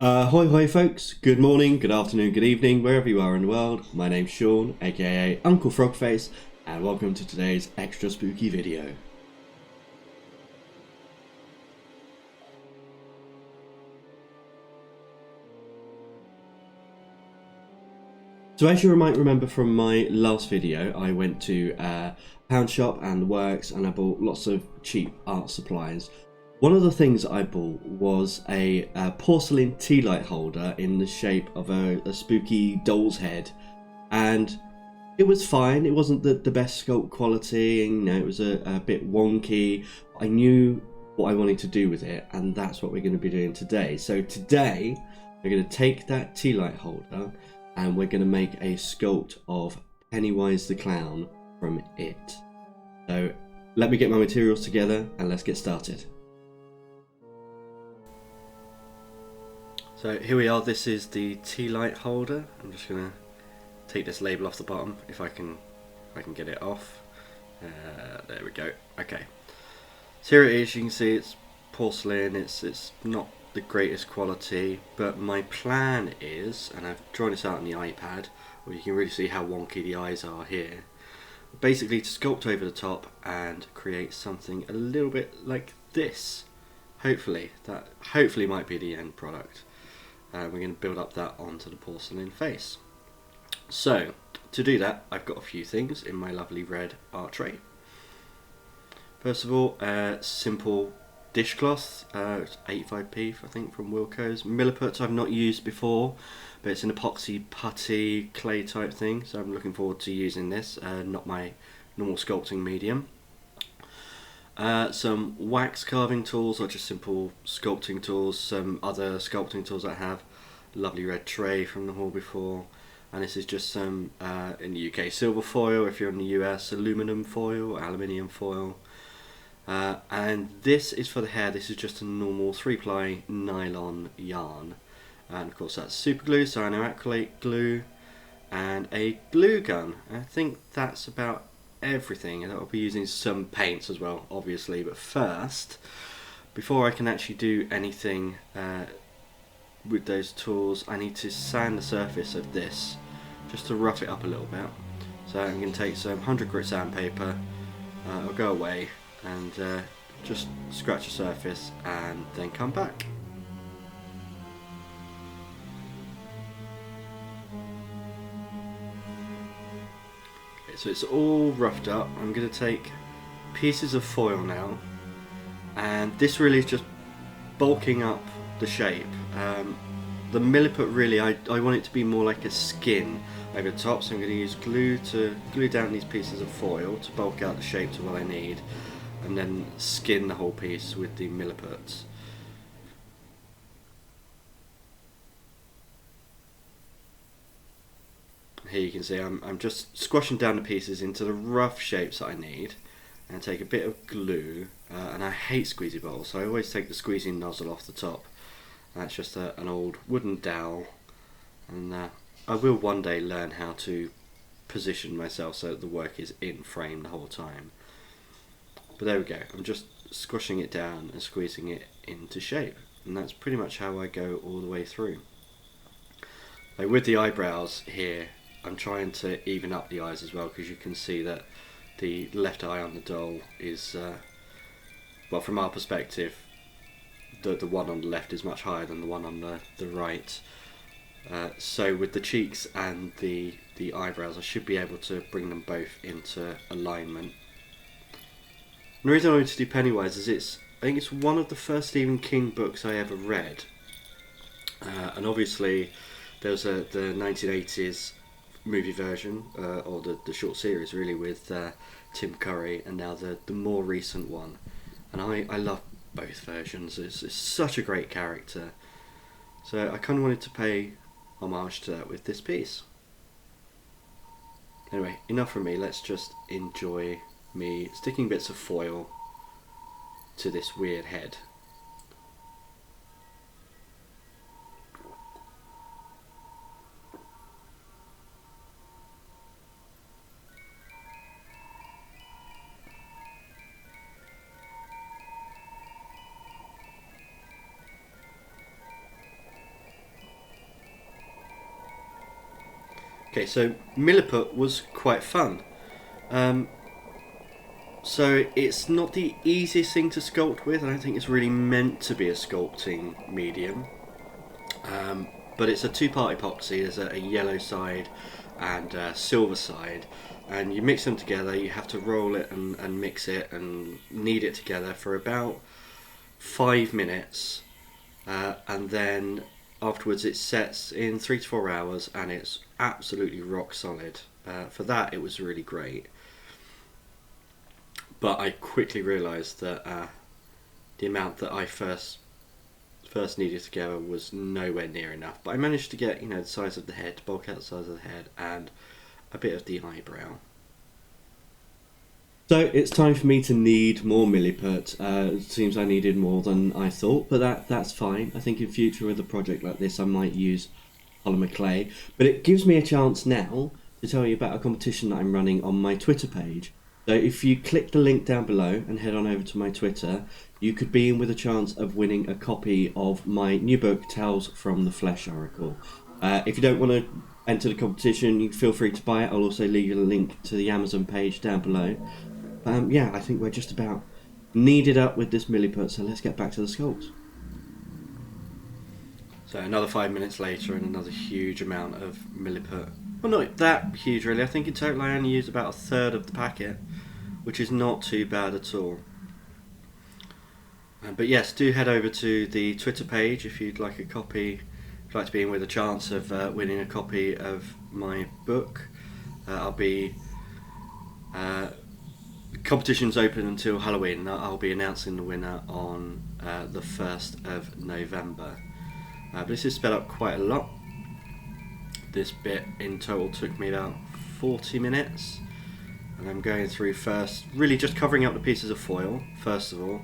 Hoi hoi folks, good morning, good afternoon, good evening, wherever you are in the world. My name's Sean, aka Uncle Frogface, and welcome to today's extra spooky video. So as you might remember from my last video, I went to a pound shop and the works and I bought lots of cheap art supplies. One of the things I bought was a porcelain tea light holder in the shape of a spooky doll's head, and it was fine. It wasn't the best sculpt quality, and you know, it was a bit wonky. I knew what I wanted to do with it, and that's what we're going to be doing today. So today we're going to take that tea light holder and we're going to make a sculpt of Pennywise the clown from it. So let me get my materials together and let's get started. So here we are, this is the tea light holder. I'm just going to take this label off the bottom if I can get it off. There we go. Okay. So here it is, you can see it's porcelain, it's not the greatest quality, but my plan is, and I've drawn this out on the iPad, where you can really see how wonky the eyes are here, basically to sculpt over the top and create something a little bit like this. Hopefully, that might be the end product. We're going to build up that onto the porcelain face. So, to do that, I've got a few things in my lovely red art tray. First of all, simple dishcloth, 85p I think from Wilko's. Milliput I've not used before, but it's an epoxy putty clay type thing, so I'm looking forward to using this, not my normal sculpting medium. Some wax carving tools or just simple sculpting tools, some other sculpting tools I have, lovely red tray from the haul before, and this is just some, in the UK, silver foil, if you're in the US, aluminum foil, aluminium foil, and this is for the hair. This is just a normal 3-ply nylon yarn, and of course that's super glue, cyanoacrylate glue, and a glue gun. I think that's about everything, and I'll be using some paints as well, obviously. But first, before I can actually do anything with those tools, I need to sand the surface of this just to rough it up a little bit. So I'm going to take some 100 grit sandpaper, I'll go away and just scratch the surface and then come back. So it's all roughed up. I'm going to take pieces of foil now, and this really is just bulking up the shape. The Milliput really, I want it to be more like a skin over the top, so I'm going to use glue to glue down these pieces of foil to bulk out the shape to what I need, and then skin the whole piece with the Milliputs. Here you can see I'm just squashing down the pieces into the rough shapes that I need, and take a bit of glue, and I hate squeezy bowls, so I always take the squeezing nozzle off the top. That's just an old wooden dowel, and I will one day learn how to position myself so that the work is in frame the whole time. But there we go, I'm just squashing it down and squeezing it into shape, and that's pretty much how I go all the way through. Like with the eyebrows here, I'm trying to even up the eyes as well, because you can see that the left eye on the doll is, well, from our perspective, the one on the left is much higher than the one on the right. So with the cheeks and the eyebrows, I should be able to bring them both into alignment. And the reason I wanted to do Pennywise is I think it's one of the first Stephen King books I ever read. And obviously there was the 1980s movie version, or the short series really, with Tim Curry, and now the more recent one. And I love both versions. It's such a great character. So I kind of wanted to pay homage to that with this piece. Anyway, enough from me, let's just enjoy me sticking bits of foil to this weird head. Okay, so Milliput was quite fun. Um, so it's not the easiest thing to sculpt with. I don't think it's really meant to be a sculpting medium. But it's a two-part epoxy. There's a yellow side and a silver side, and you mix them together. You have to roll it and mix it and knead it together for about 5 minutes, and then afterwards it sets in 3 to 4 hours, and it's absolutely rock solid. For that, it was really great. But I quickly realised that the amount that I first kneaded together was nowhere near enough. But I managed to get, the size of the head, bulk out the size of the head, and a bit of the eyebrow. So it's time for me to knead more Milliput. It seems I needed more than I thought, but that's fine. I think in future with a project like this I might use polymer clay. But it gives me a chance now to tell you about a competition that I'm running on my Twitter page. So if you click the link down below and head on over to my Twitter, you could be in with a chance of winning a copy of my new book, Tales from the Flesh Oracle. If you don't want to enter the competition, you feel free to buy it. I'll also leave you a link to the Amazon page down below. Yeah, I think we're just about kneaded up with this Milliput, so let's get back to the sculpt. So another 5 minutes later and another huge amount of Milliput. Well, not that huge really. I think in total I only used about a third of the packet, which is not too bad at all. But yes, do head over to the Twitter page if you'd like a copy, if you'd like to be in with a chance of winning a copy of my book. I'll be... the competition's open until Halloween, and I'll be announcing the winner on the 1st of November. But this is sped up quite a lot. This bit in total took me about 40 minutes, and I'm going through first, really just covering up the pieces of foil first of all,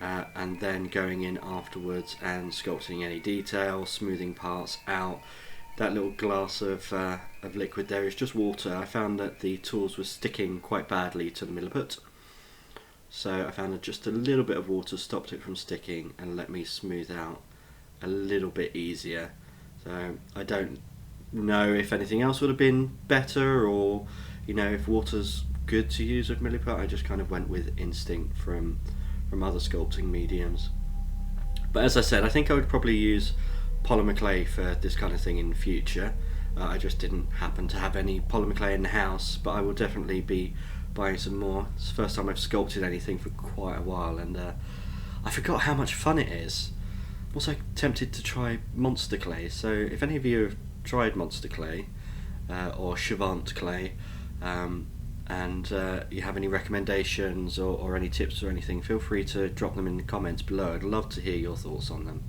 and then going in afterwards and sculpting any detail, smoothing parts out. That little glass of liquid there is just water. I found that the tools were sticking quite badly to the Milliput, so I found that just a little bit of water stopped it from sticking and let me smooth out a little bit easier. So I don't know if anything else would have been better, or if water's good to use with Milliput. I just kind of went with instinct from other sculpting mediums. But as I said, I think I would probably use polymer clay for this kind of thing in the future. I just didn't happen to have any polymer clay in the house, but I will definitely be buying some more. It's the first time I've sculpted anything for quite a while, and I forgot how much fun it is. I'm also tempted to try monster clay, so if any of you have tried monster clay or Chavant clay, and you have any recommendations or any tips or anything, feel free to drop them in the comments below. I'd love to hear your thoughts on them.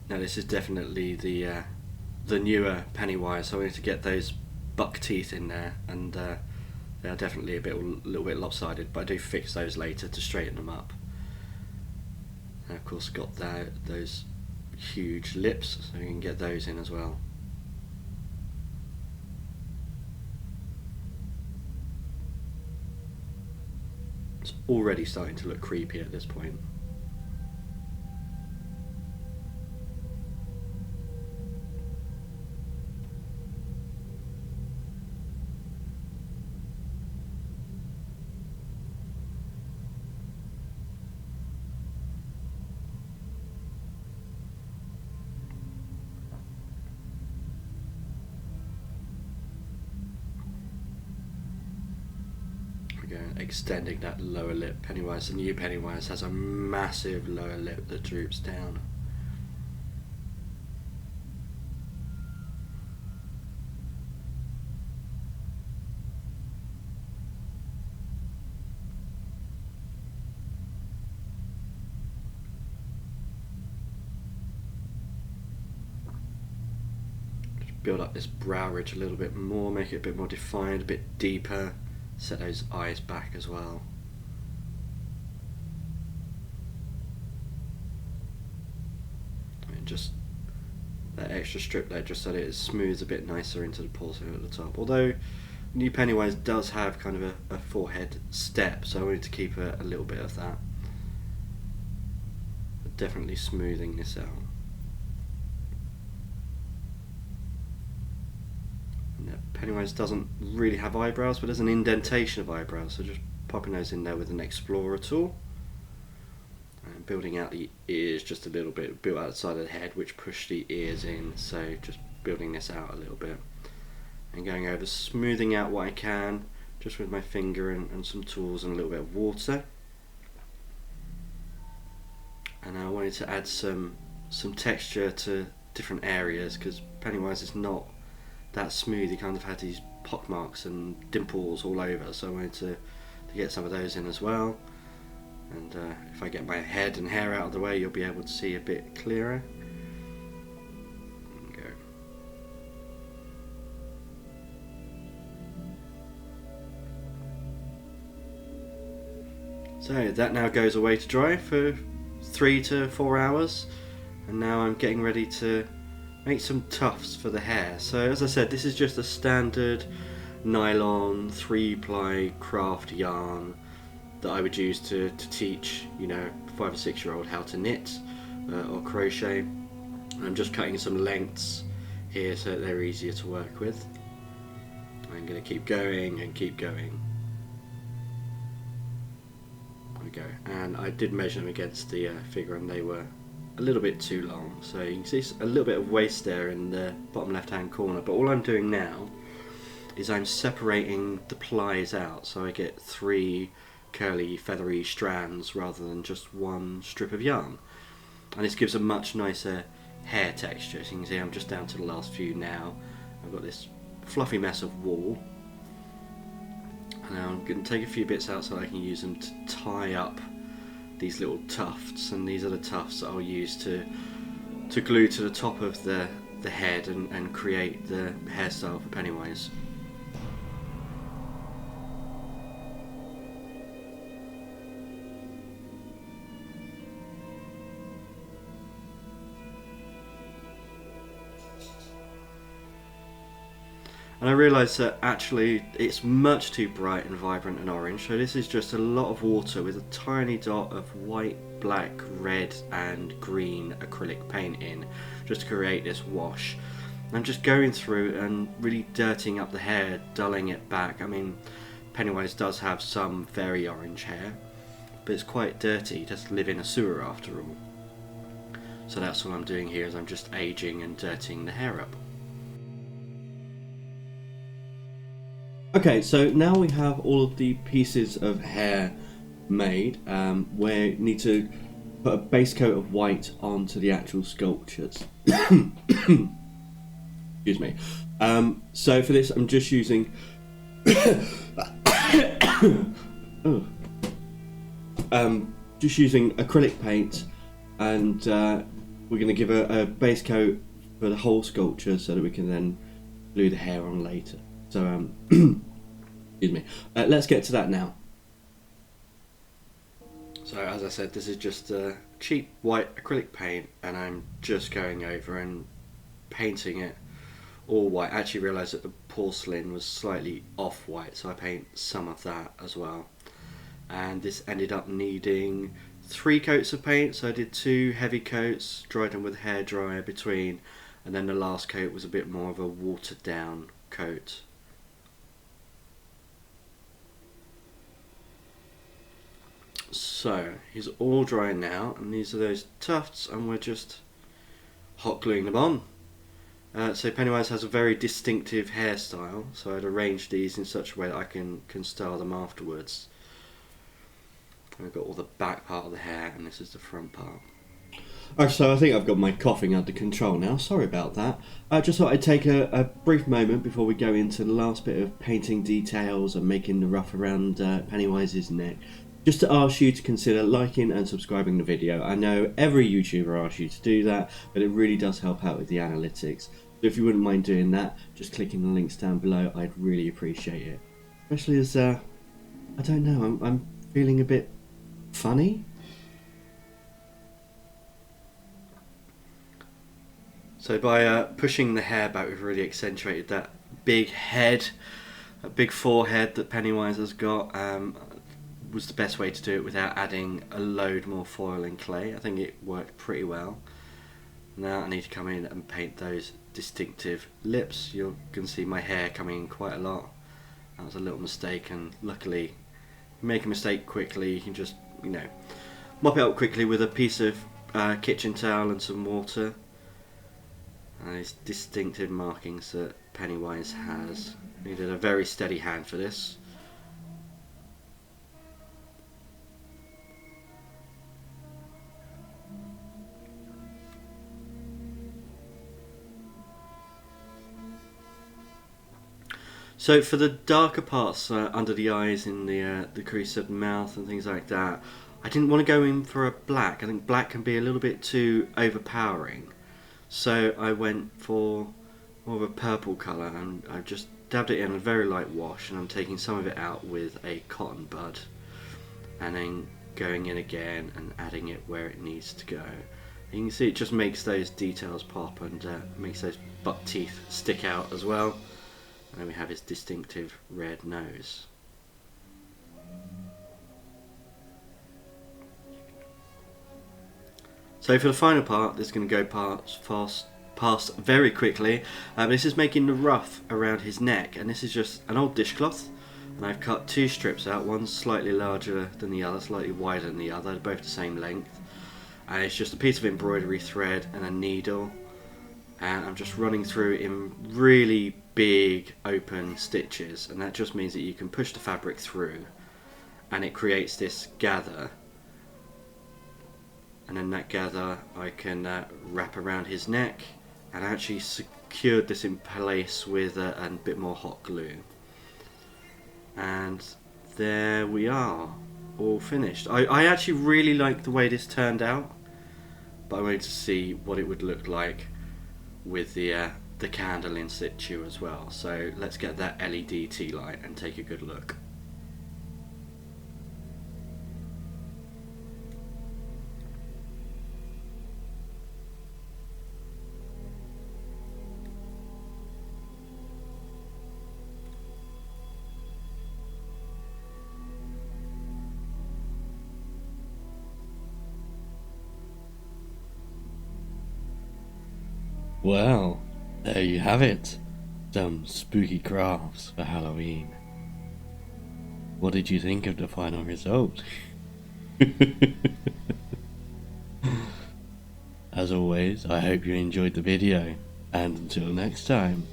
Now this is definitely the newer Pennywise, so I need to get those buck teeth in there, and they are definitely a little bit lopsided, but I do fix those later to straighten them up. And of course got those huge lips, so you can get those in as well. It's already starting to look creepy at this point. Extending that lower lip. Pennywise, the new Pennywise, has a massive lower lip that droops down. Just build up this brow ridge a little bit more, make it a bit more defined, a bit deeper. Set those eyes back as well. And just that extra strip there, just so that it smooths a bit nicer into the porcelain at the top. Although new Pennywise does have kind of a forehead step, so I wanted to keep a little bit of that. But definitely smoothing this out. And Pennywise doesn't really have eyebrows, but there's an indentation of eyebrows, so just popping those in there with an Explorer tool. And building out the ears just a little bit, built outside of the head, which pushed the ears in, so just building this out a little bit. And going over, smoothing out what I can, just with my finger and some tools and a little bit of water. And I wanted to add some texture to different areas, because Pennywise is not that smooth. He kind of had these pockmarks and dimples all over, so I wanted to get some of those in as well. And if I get my head and hair out of the way, you'll be able to see a bit clearer. So that now goes away to dry for 3 to 4 hours, and now I'm getting ready to make some tufts for the hair. So as I said, this is just a standard nylon 3-ply craft yarn that I would use to teach, you know, 5 or 6 year old how to knit or crochet. And I'm just cutting some lengths here so that they're easier to work with. I'm going to keep going and keep going. Go, and I did measure them against the figure, and they were a little bit too long, so you can see a little bit of waste there in the bottom left hand corner. But all I'm doing now is I'm separating the plies out, so I get 3 curly feathery strands rather than just one strip of yarn, and this gives a much nicer hair texture. So you can see I'm just down to the last few now. I've got this fluffy mess of wool. Now I'm going to take a few bits out so I can use them to tie up these little tufts, and these are the tufts that I'll use to glue to the top of the head and create the hairstyle for Pennywise. And I realised that actually it's much too bright and vibrant and orange, so this is just a lot of water with a tiny dot of white, black, red and green acrylic paint in, just to create this wash. I'm just going through and really dirtying up the hair, dulling it back. I mean, Pennywise does have some very orange hair, but it's quite dirty. He does live in a sewer after all. So that's what I'm doing here, is I'm just aging and dirtying the hair up. Okay, so now we have all of the pieces of hair made. We need to put a base coat of white onto the actual sculptures. Excuse me. So for this, I'm just using just using acrylic paint, and we're going to give a base coat for the whole sculpture so that we can then glue the hair on later. So, excuse me. Let's get to that now. So, as I said, this is just cheap white acrylic paint, and I'm just going over and painting it all white. I actually realised that the porcelain was slightly off-white, so I paint some of that as well. And this ended up needing 3 coats of paint, so I did 2 heavy coats, dried them with a hairdryer between, and then the last coat was a bit more of a watered down coat. So he's all dry now, and these are those tufts, and we're just hot gluing them on. So Pennywise has a very distinctive hairstyle, so I'd arranged these in such a way that I can style them afterwards. I've got all the back part of the hair, and this is the front part. Alright, so I think I've got my coughing under control now, sorry about that. I just thought I'd take a brief moment before we go into the last bit of painting details and making the ruff around Pennywise's neck, just to ask you to consider liking and subscribing the video. I know every YouTuber asks you to do that, but it really does help out with the analytics. So if you wouldn't mind doing that, just clicking the links down below, I'd really appreciate it. Especially as, I don't know, I'm feeling a bit funny. So by pushing the hair back, we've really accentuated that big head. a big forehead that Pennywise has got was the best way to do it without adding a load more foil and clay. I think it worked pretty well. Now I need to come in and paint those distinctive lips. You can see my hair coming in quite a lot. That was a little mistake, and luckily, if you make a mistake quickly, you can just, mop it up quickly with a piece of kitchen towel and some water. And these distinctive markings that Pennywise has. Needed a very steady hand for this. So for the darker parts under the eyes, in the crease of the mouth and things like that, I didn't want to go in for a black. I think black can be a little bit too overpowering. So I went for more of a purple colour, and I just dabbed it in a very light wash, and I'm taking some of it out with a cotton bud and then going in again and adding it where it needs to go. You can see it just makes those details pop, and makes those buck teeth stick out as well. And then we have his distinctive red nose. So for the final part, this is going to go past very quickly. This is making the ruff around his neck, and this is just an old dishcloth, and I've cut two strips out. One's slightly larger than the other, slightly wider than the other, both the same length. And it's just a piece of embroidery thread and a needle, and I'm just running through in really big open stitches, and that just means that you can push the fabric through and it creates this gather, and then that gather I can wrap around his neck, and I actually secured this in place with a bit more hot glue, and there we are, all finished. I actually really like the way this turned out, but I wanted to see what it would look like with the candle in situ as well. So let's get that LED tea light and take a good look. Well, there you have it. Some spooky crafts for Halloween. What did you think of the final result? As always, I hope you enjoyed the video, and until next time.